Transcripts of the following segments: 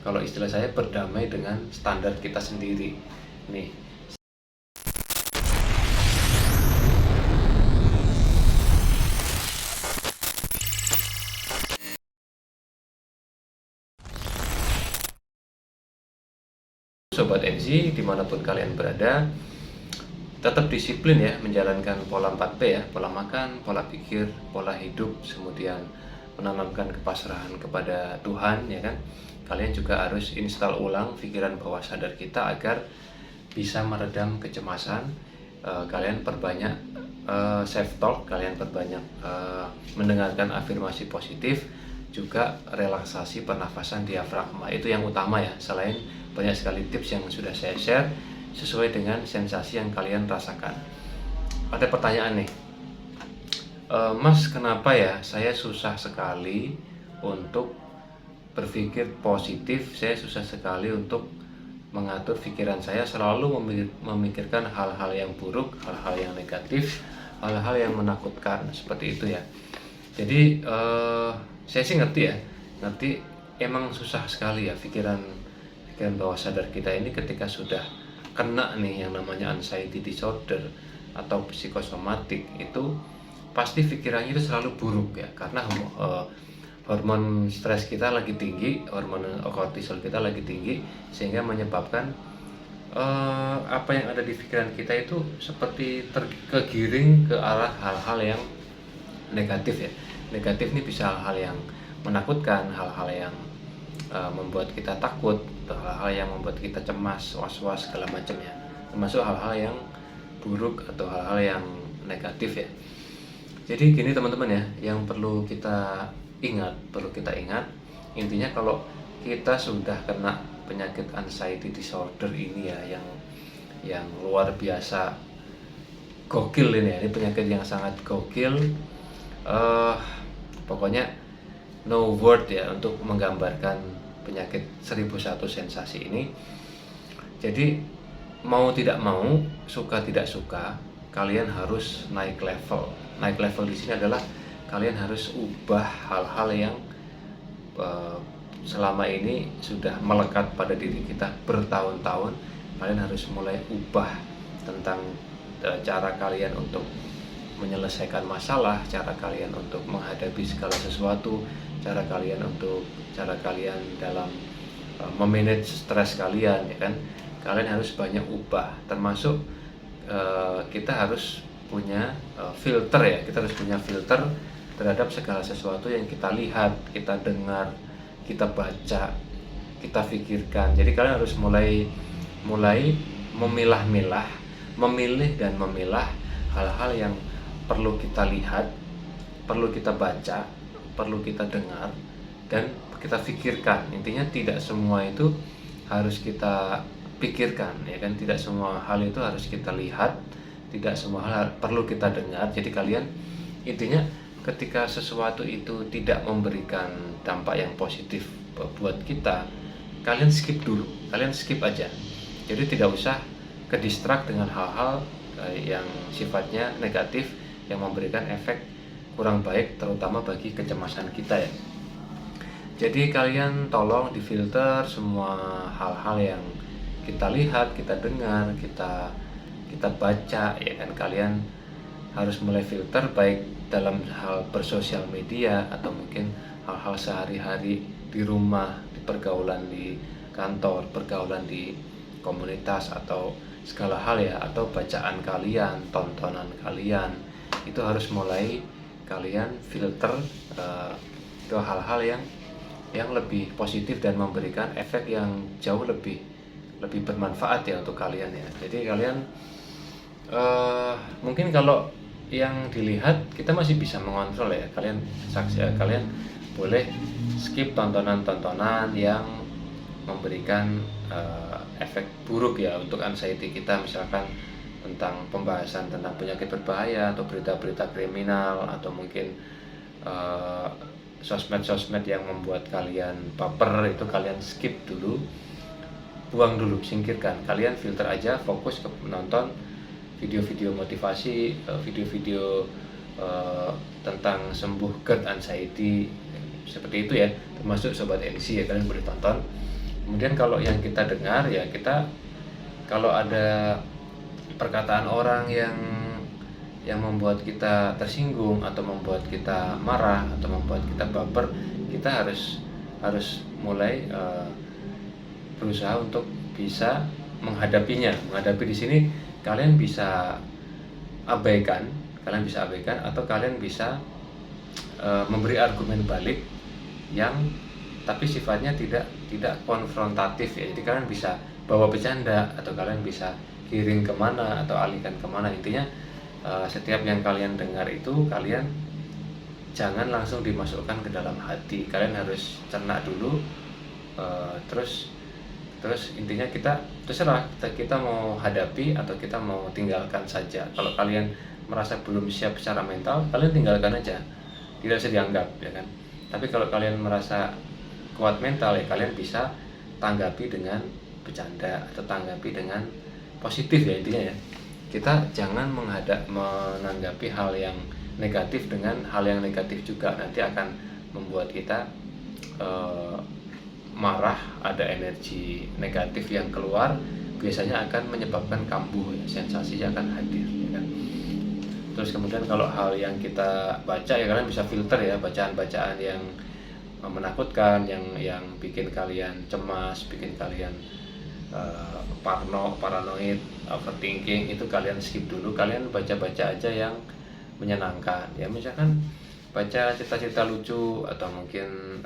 kalau istilah saya berdamai dengan standar kita sendiri. Nih, Sobat NC dimanapun kalian berada, tetap disiplin ya menjalankan pola 4P ya, pola makan, pola pikir, pola hidup, kemudian menanamkan kepasrahan kepada Tuhan ya kan. Kalian juga harus install ulang pikiran bawah sadar kita agar bisa meredam kecemasan. Kalian perbanyak self talk, kalian perbanyak mendengarkan afirmasi positif, juga relaksasi pernafasan diafragma. Itu yang utama ya, selain banyak sekali tips yang sudah saya share sesuai dengan sensasi yang kalian rasakan. Ada pertanyaan nih, Mas, kenapa ya saya susah sekali untuk berpikir positif, saya susah sekali untuk mengatur pikiran saya, selalu memikirkan hal-hal yang buruk, hal-hal yang negatif, hal-hal yang menakutkan, seperti itu ya. Jadi saya sih ngerti ya, ngerti emang susah sekali ya pikiran bawah sadar kita ini ketika sudah kena nih yang namanya anxiety disorder atau psikosomatik, itu pasti pikirannya itu selalu buruk ya, karena hormon stres kita lagi tinggi, hormon kortisol kita lagi tinggi, sehingga menyebabkan apa yang ada di pikiran kita itu seperti terkegiring ke arah hal-hal yang negatif ya. Negatif ini bisa hal-hal yang menakutkan, hal-hal yang membuat kita takut, atau hal-hal yang membuat kita cemas, was-was, segala macam ya, termasuk hal-hal yang buruk atau hal-hal yang negatif ya. Jadi gini teman-teman ya, yang perlu kita ingat, intinya kalau kita sudah kena penyakit anxiety disorder ini ya, yang luar biasa gokil ini ya, ini penyakit yang sangat gokil. Pokoknya no word ya untuk menggambarkan penyakit 1001 sensasi ini. Jadi mau tidak mau, suka tidak suka, kalian harus naik level. Naik level di sini adalah kalian harus ubah hal-hal yang selama ini sudah melekat pada diri kita bertahun-tahun. Kalian harus mulai ubah tentang cara kalian untuk menyelesaikan masalah, cara kalian untuk menghadapi segala sesuatu, cara kalian dalam memanage stres kalian ya kan. Kalian harus banyak ubah, termasuk kita harus punya filter ya, kita harus punya filter terhadap segala sesuatu yang kita lihat, kita dengar, kita baca, kita pikirkan. Jadi kalian harus mulai memilah-milah, memilih dan memilah hal-hal yang perlu kita lihat, perlu kita baca, perlu kita dengar, dan kita pikirkan. Intinya tidak semua itu harus kita pikirkan ya kan, tidak semua hal itu harus kita lihat, tidak semua hal perlu kita dengar. Jadi kalian intinya ketika sesuatu itu tidak memberikan dampak yang positif buat kita, kalian skip dulu, kalian skip aja. Jadi tidak usah ke distract dengan hal-hal yang sifatnya negatif, yang memberikan efek kurang baik, terutama bagi kecemasan kita ya. Jadi kalian tolong difilter semua hal-hal yang kita lihat, kita dengar, kita baca ya kan. Kalian harus mulai filter, baik dalam hal bersosial media atau mungkin hal-hal sehari-hari di rumah, di pergaulan di kantor, pergaulan di komunitas, atau segala hal ya, atau bacaan kalian, tontonan kalian, itu harus mulai kalian filter ke hal-hal yang lebih positif dan memberikan efek yang jauh lebih bermanfaat ya untuk kalian ya. Jadi kalian mungkin kalau yang dilihat kita masih bisa mengontrol ya, kalian boleh skip tontonan-tontonan yang memberikan efek buruk ya untuk anxiety kita, misalkan tentang pembahasan tentang penyakit berbahaya atau berita-berita kriminal, atau mungkin sosmed-sosmed yang membuat kalian baper, itu kalian skip dulu, buang dulu, singkirkan. Kalian filter aja, fokus ke menonton video-video motivasi, video-video tentang sembuh GERD anxiety, seperti itu ya, termasuk Sobat NC ya, kalian boleh tonton. Kemudian kalau yang kita dengar ya kita, kalau ada perkataan orang yang membuat kita tersinggung atau membuat kita marah atau membuat kita baper, kita harus mulai berusaha untuk bisa menghadapinya. Menghadapi di sini kalian bisa abaikan, atau kalian bisa memberi argumen balik yang tapi sifatnya tidak konfrontatif ya. Jadi kalian bisa bawa bercanda atau kalian bisa kirim kemana atau alihkan kemana. Intinya setiap yang kalian dengar itu kalian jangan langsung dimasukkan ke dalam hati. Kalian harus cerna dulu, terus intinya kita terserah kita mau hadapi atau kita mau tinggalkan saja. Kalau kalian merasa belum siap secara mental, kalian tinggalkan aja, tidak usah dianggap ya kan. Tapi kalau kalian merasa kuat mental ya kalian bisa tanggapi dengan bercanda atau tanggapi dengan positif ya. Intinya ya kita jangan menanggapi hal yang negatif dengan hal yang negatif juga, nanti akan membuat kita marah, ada energi negatif yang keluar, biasanya akan menyebabkan kambuh ya, sensasinya akan hadir ya kan. Terus kemudian kalau hal yang kita baca ya kalian bisa filter ya, bacaan-bacaan yang menakutkan, yang bikin kalian cemas, bikin kalian paranoid, overthinking, itu kalian skip dulu. Kalian baca-baca aja yang menyenangkan ya, misalkan baca cerita-cerita lucu atau mungkin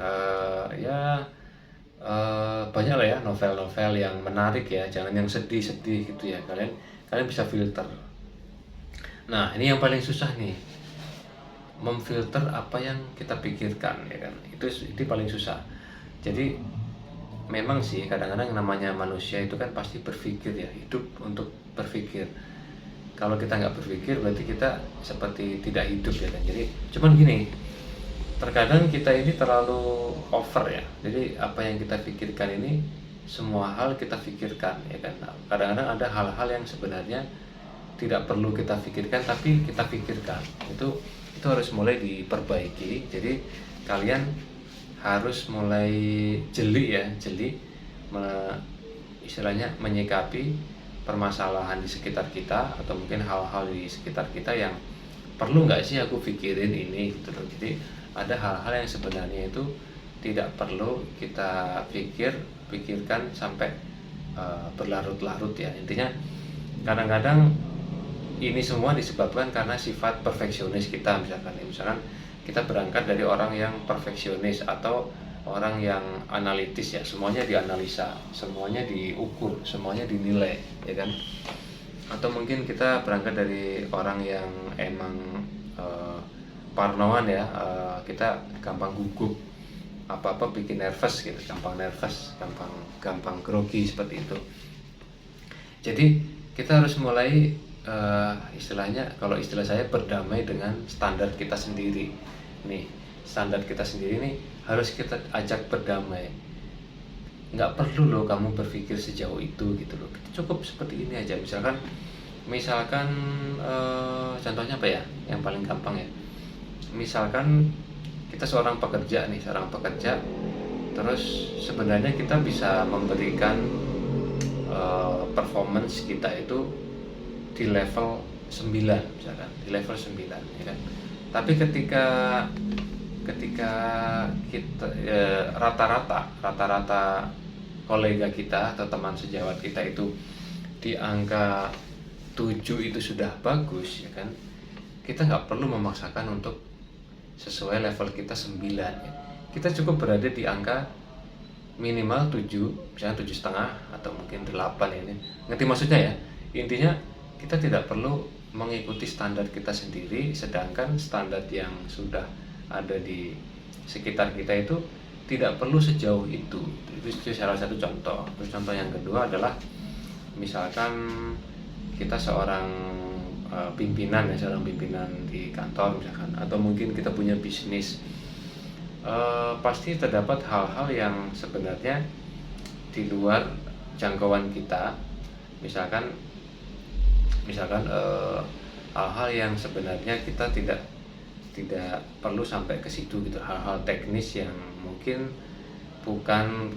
banyak lah ya novel-novel yang menarik ya, jangan yang sedih-sedih gitu ya. Kalian bisa filter. Nah ini yang paling susah nih, memfilter apa yang kita pikirkan ya kan, itu paling susah. Jadi memang sih kadang-kadang yang namanya manusia itu kan pasti berpikir ya, hidup untuk berpikir. Kalau kita nggak berpikir berarti kita seperti tidak hidup ya kan. Jadi cuman gini, terkadang kita ini terlalu over ya. Jadi apa yang kita pikirkan ini semua hal kita pikirkan ya kan. Kadang-kadang ada hal-hal yang sebenarnya tidak perlu kita pikirkan tapi kita pikirkan. Itu harus mulai diperbaiki. Jadi kalian harus mulai jeli istilahnya menyikapi permasalahan di sekitar kita atau mungkin hal-hal di sekitar kita yang perlu nggak sih aku pikirin ini gitu loh. Jadi ada hal-hal yang sebenarnya itu tidak perlu kita pikirkan sampai berlarut-larut ya. Intinya kadang-kadang ini semua disebabkan karena sifat perfeksionis kita. Misalkan kita berangkat dari orang yang perfeksionis atau orang yang analitis ya, semuanya dianalisa, semuanya diukur, semuanya dinilai ya kan. Atau mungkin kita berangkat dari orang yang emang parnoan ya, kita gampang gugup, apa-apa bikin nervous gitu, gampang grogi seperti itu. Jadi kita harus mulai istilahnya, kalau istilah saya, berdamai dengan standar kita sendiri nih. Standar kita sendiri nih harus kita ajak berdamai. Nggak perlu loh kamu berpikir sejauh itu gitu loh, cukup seperti ini aja. Misalkan contohnya apa ya yang paling gampang ya, misalkan kita seorang pekerja, terus sebenarnya kita bisa memberikan performance kita itu di level 9 misalkan, di level 9 ya kan. Tapi ketika kita rata-rata kolega kita atau teman sejawat kita itu di angka 7 itu sudah bagus ya kan, kita nggak perlu memaksakan untuk sesuai level kita 9 ya. Kita cukup berada di angka minimal 7, misalnya 7,5 atau mungkin 8 ini. Ngerti maksudnya ya? Intinya kita tidak perlu mengikuti standar kita sendiri, sedangkan standar yang sudah ada di sekitar kita itu tidak perlu sejauh itu. Itu salah satu contoh. Terus contoh yang kedua adalah misalkan kita seorang pimpinan di kantor misalkan, atau mungkin kita punya bisnis. Pasti terdapat hal-hal yang sebenarnya di luar jangkauan kita. Misalkan hal-hal yang sebenarnya kita tidak perlu sampai ke situ gitu, hal-hal teknis yang mungkin bukan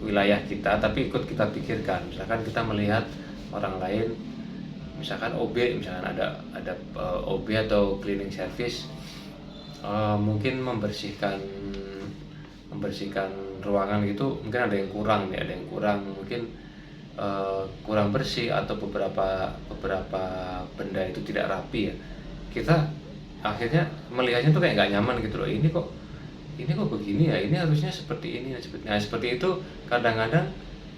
wilayah kita, tapi ikut kita pikirkan. Misalkan kita melihat orang lain, misalkan OB, misalkan ada OB atau cleaning service, mungkin membersihkan ruangan gitu, mungkin ada yang kurang nih, ada yang kurang, mungkin kurang bersih atau beberapa benda itu tidak rapi ya. Kita akhirnya melihatnya tuh kayak nggak nyaman gitu loh. Ini kok begini ya, ini harusnya seperti ini. Nah, seperti itu kadang-kadang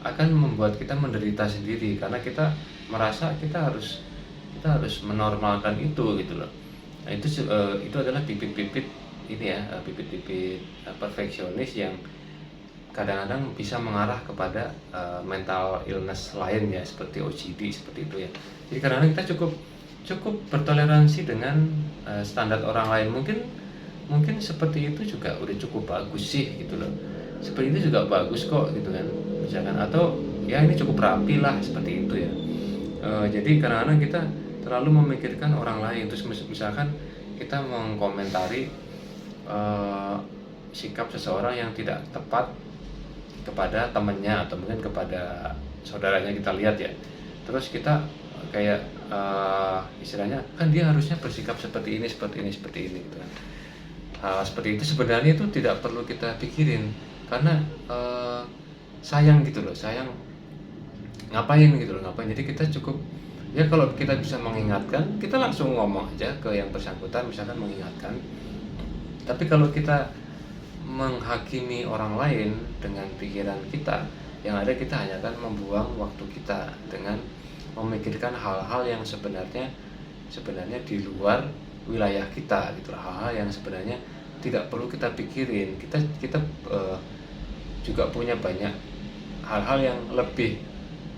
akan membuat kita menderita sendiri karena kita merasa kita harus menormalkan itu gitu loh. Nah, itu adalah bibit-bibit ini ya, bibit-bibit perfeksionis yang kadang-kadang bisa mengarah kepada mental illness lain ya, seperti OCD seperti itu ya. Jadi kadang-kadang kita cukup bertoleransi dengan standar orang lain. Mungkin seperti itu juga udah cukup bagus sih gitu loh. Seperti itu juga bagus kok gitu kan, misalkan, atau ya ini cukup rapi lah seperti itu ya. Jadi kadang-kadang kita terlalu memikirkan orang lain, terus misalkan kita mengkomentari sikap seseorang yang tidak tepat kepada temannya atau mungkin kepada saudaranya kita lihat ya, terus kita kayak istilahnya kan dia harusnya bersikap seperti ini gitu kan. Hal seperti itu sebenarnya itu tidak perlu kita pikirin karena sayang gitu loh, sayang ngapain gitu loh, ngapain. Jadi kita cukup ya, kalau kita bisa mengingatkan, kita langsung ngomong aja ke yang bersangkutan, misalkan mengingatkan. Tapi kalau kita menghakimi orang lain dengan pikiran kita, yang ada kita hanya akan membuang waktu kita dengan memikirkan hal-hal yang sebenarnya di luar wilayah kita gitu, hal-hal yang sebenarnya tidak perlu kita pikirin. Kita juga punya banyak hal-hal yang lebih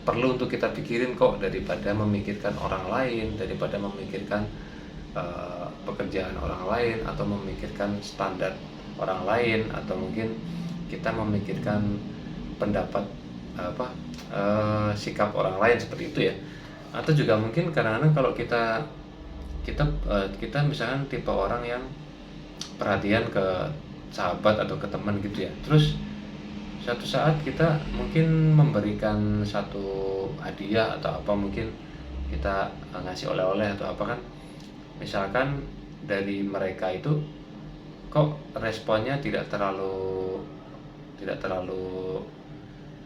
perlu untuk kita pikirin kok, daripada memikirkan orang lain, daripada memikirkan pekerjaan orang lain, atau memikirkan standar orang lain, atau mungkin kita memikirkan pendapat sikap orang lain seperti itu ya. Atau juga mungkin kadang-kadang kalau kita misalkan tipe orang yang perhatian ke sahabat atau ke teman gitu ya, terus suatu saat kita mungkin memberikan satu hadiah atau apa, mungkin kita ngasih oleh-oleh atau apa kan, misalkan dari mereka itu kok responnya tidak terlalu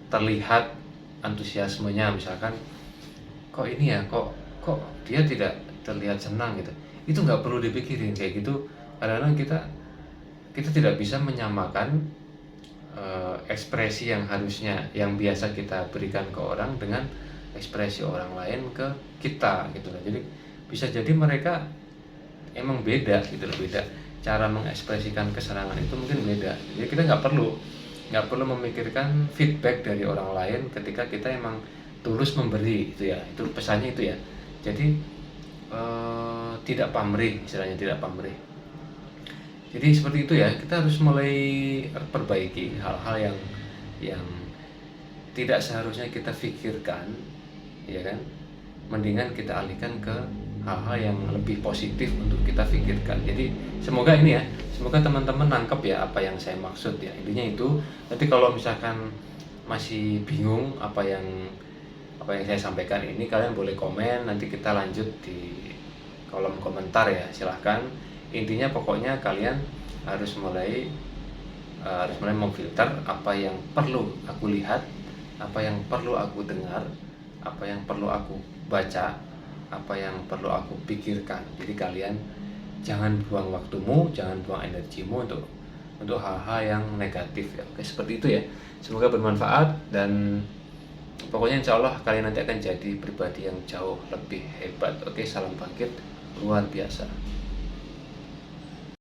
terlihat antusiasmenya, misalkan kok ini ya, kok dia tidak terlihat senang gitu, itu nggak perlu dipikirin kayak gitu. Kadang-kadang kita tidak bisa menyamakan ekspresi yang biasa kita berikan ke orang dengan ekspresi orang lain ke kita gitu loh. Jadi bisa jadi mereka emang beda gitu loh, beda cara mengekspresikan kesenangan itu mungkin beda. Jadi kita nggak perlu memikirkan feedback dari orang lain ketika kita emang tulus memberi gitu ya. Itu pesannya itu ya. Jadi tidak pamrih, istilahnya tidak pamrih. Jadi seperti itu ya, kita harus mulai perbaiki hal-hal yang tidak seharusnya kita pikirkan, ya kan? Mendingan kita alihkan ke hal-hal yang lebih positif untuk kita pikirkan. Jadi semoga ini ya, semoga teman-teman nangkep ya apa yang saya maksud ya. Intinya itu. Nanti kalau misalkan masih bingung apa yang saya sampaikan ini, kalian boleh komen, nanti kita lanjut di kolom komentar ya, silahkan. Intinya pokoknya kalian harus mulai memfilter apa yang perlu aku lihat, apa yang perlu aku dengar, apa yang perlu aku baca, apa yang perlu aku pikirkan. Jadi kalian jangan buang waktumu, jangan buang energimu untuk hal-hal yang negatif ya. Oke, seperti itu ya. Semoga bermanfaat, dan pokoknya insya Allah kalian nanti akan jadi pribadi yang jauh lebih hebat. Oke, salam bangkit luar biasa.